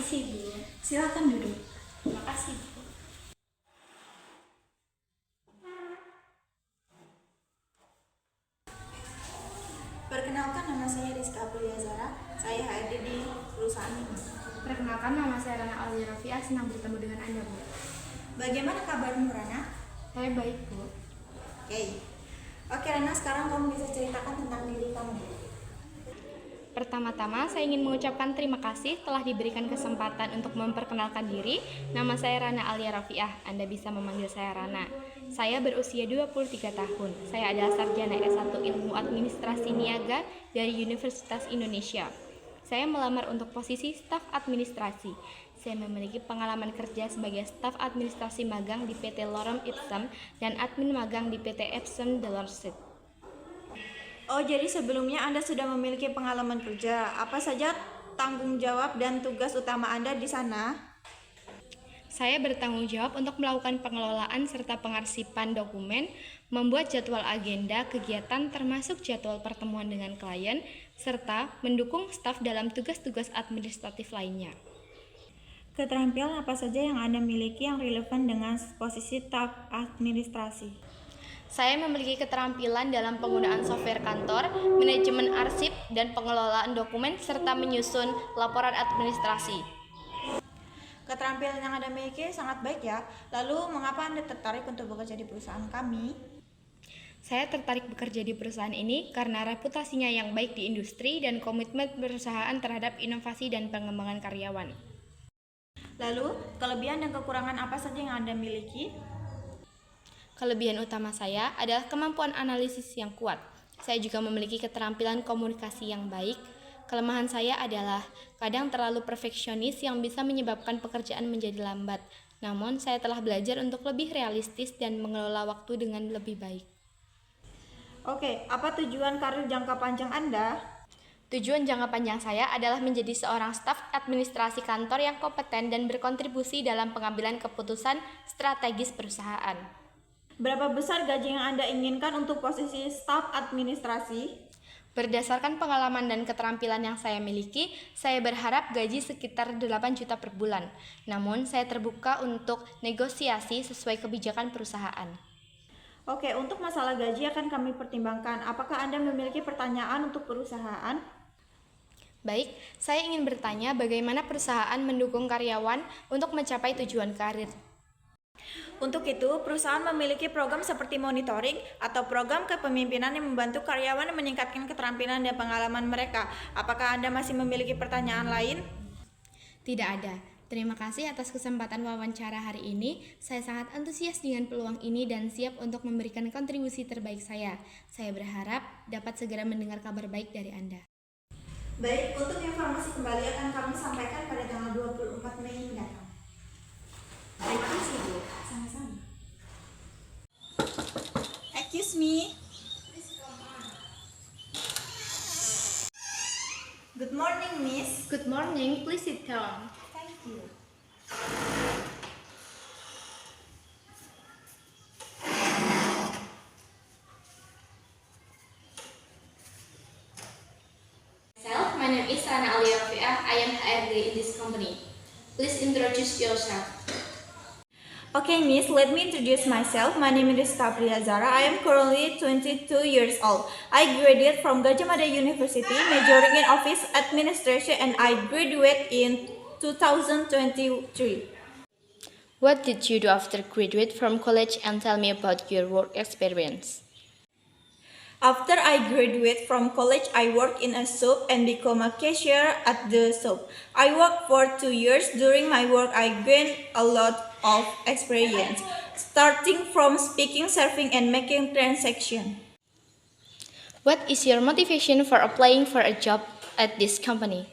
kasih, Bu. Silakan duduk. Terima kasih, Bu. Perkenalkan, nama saya Rizka Aprilia Zara. Saya HRD di perusahaan ini. Perkenalkan, nama saya Rana Aulia Rafia. Senang bertemu dengan Anda, Bu. Bagaimana kabarmu, Rana? Saya baik, Bu. Oke, Rana, sekarang kamu bisa ceritakan tentang diri kamu. Pertama-tama, saya ingin mengucapkan terima kasih telah diberikan kesempatan untuk memperkenalkan diri. Nama saya Rana Aulia Rafiah. Anda bisa memanggil saya Rana. Saya berusia 23 tahun. Saya adalah sarjana S1 Ilmu Administrasi Niaga dari Universitas Indonesia. Saya melamar untuk posisi staf administrasi. Saya memiliki pengalaman kerja sebagai staf administrasi magang di PT Lorem Ipsum dan admin magang di PT Epson Delorset. Oh, jadi sebelumnya Anda sudah memiliki pengalaman kerja. Apa saja tanggung jawab dan tugas utama Anda di sana? Saya bertanggung jawab untuk melakukan pengelolaan serta pengarsipan dokumen, membuat jadwal agenda kegiatan termasuk jadwal pertemuan dengan klien, serta mendukung staf dalam tugas-tugas administratif lainnya. Keterampilan apa saja yang Anda miliki yang relevan dengan posisi staf administrasi? Saya memiliki keterampilan dalam penggunaan software kantor, manajemen arsip, dan pengelolaan dokumen, serta menyusun laporan administrasi. Keterampilan yang Anda miliki sangat baik ya. Lalu, mengapa Anda tertarik untuk bekerja di perusahaan kami? Saya tertarik bekerja di perusahaan ini karena reputasinya yang baik di industri dan komitmen perusahaan terhadap inovasi dan pengembangan karyawan. Lalu, kelebihan dan kekurangan apa saja yang Anda miliki? Kelebihan utama saya adalah kemampuan analisis yang kuat. Saya juga memiliki keterampilan komunikasi yang baik. Kelemahan saya adalah kadang terlalu perfeksionis yang bisa menyebabkan pekerjaan menjadi lambat. Namun, saya telah belajar untuk lebih realistis dan mengelola waktu dengan lebih baik. Oke, apa tujuan karir jangka panjang Anda? Tujuan jangka panjang saya adalah menjadi seorang staf administrasi kantor yang kompeten dan berkontribusi dalam pengambilan keputusan strategis perusahaan. Berapa besar gaji yang Anda inginkan untuk posisi staf administrasi? Berdasarkan pengalaman dan keterampilan yang saya miliki, saya berharap gaji sekitar 8 juta per bulan. Namun, saya terbuka untuk negosiasi sesuai kebijakan perusahaan. Oke, untuk masalah gaji akan kami pertimbangkan. Apakah Anda memiliki pertanyaan untuk perusahaan? Baik, saya ingin bertanya bagaimana perusahaan mendukung karyawan untuk mencapai tujuan karir. Untuk itu, perusahaan memiliki program seperti monitoring atau program kepemimpinan yang membantu karyawan meningkatkan keterampilan dan pengalaman mereka. Apakah Anda masih memiliki pertanyaan lain? Tidak ada. Terima kasih atas kesempatan wawancara hari ini. Saya sangat antusias dengan peluang ini dan siap untuk memberikan kontribusi terbaik saya. Saya berharap dapat segera mendengar kabar baik dari Anda. Baik, untuk informasi kembali akan kami sampaikan pada tanggal 24 Mei mendatang. Terima kasih, Bu. Sama-sama. Excuse me. Good morning, Miss. Good morning. Please sit down. Thank you. My name is Rana Aulia Rafiah. I am HRD in this company. Please introduce yourself. Okay, Miss, let me introduce myself. My name is Rizka Aprilia Zara. I am currently 22 years old. I graduated from Gajah Mada University, majoring in Office Administration, and I graduated in 2023. What did you do after graduate from college, and tell me about your work experience? After I graduated from college, I worked in a shop and became a cashier at the shop. I worked for 2 years. During my work, I gained a lot of experience, starting from speaking, serving, and making transactions. What is your motivation for applying for a job at this company?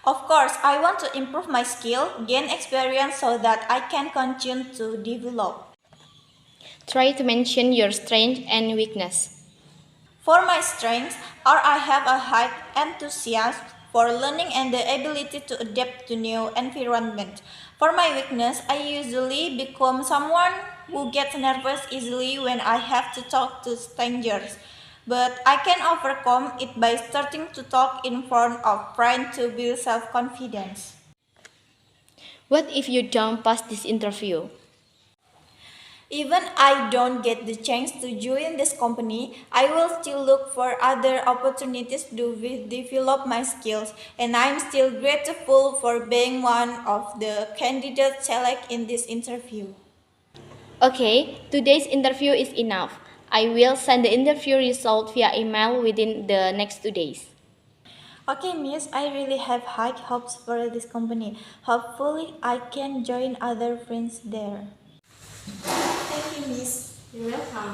Of course, I want to improve my skill, gain experience so that I can continue to develop. Try to mention your strength and weakness. For my strengths I have a high enthusiasm for learning and the ability to adapt to new environment. For my weakness, I usually become someone who gets nervous easily when I have to talk to strangers. But I can overcome it by starting to talk in front of friends to build self-confidence. What if you don't pass this interview? Even I don't get the chance to join this company, I will still look for other opportunities to develop my skills, and I'm still grateful for being one of the candidates selected in this interview. Okay, today's interview is enough. I will send the interview result via email within the next 2 days. Okay, Miss, I really have high hopes for this company. Hopefully, I can join other friends there. Thank you, Miss. You're welcome.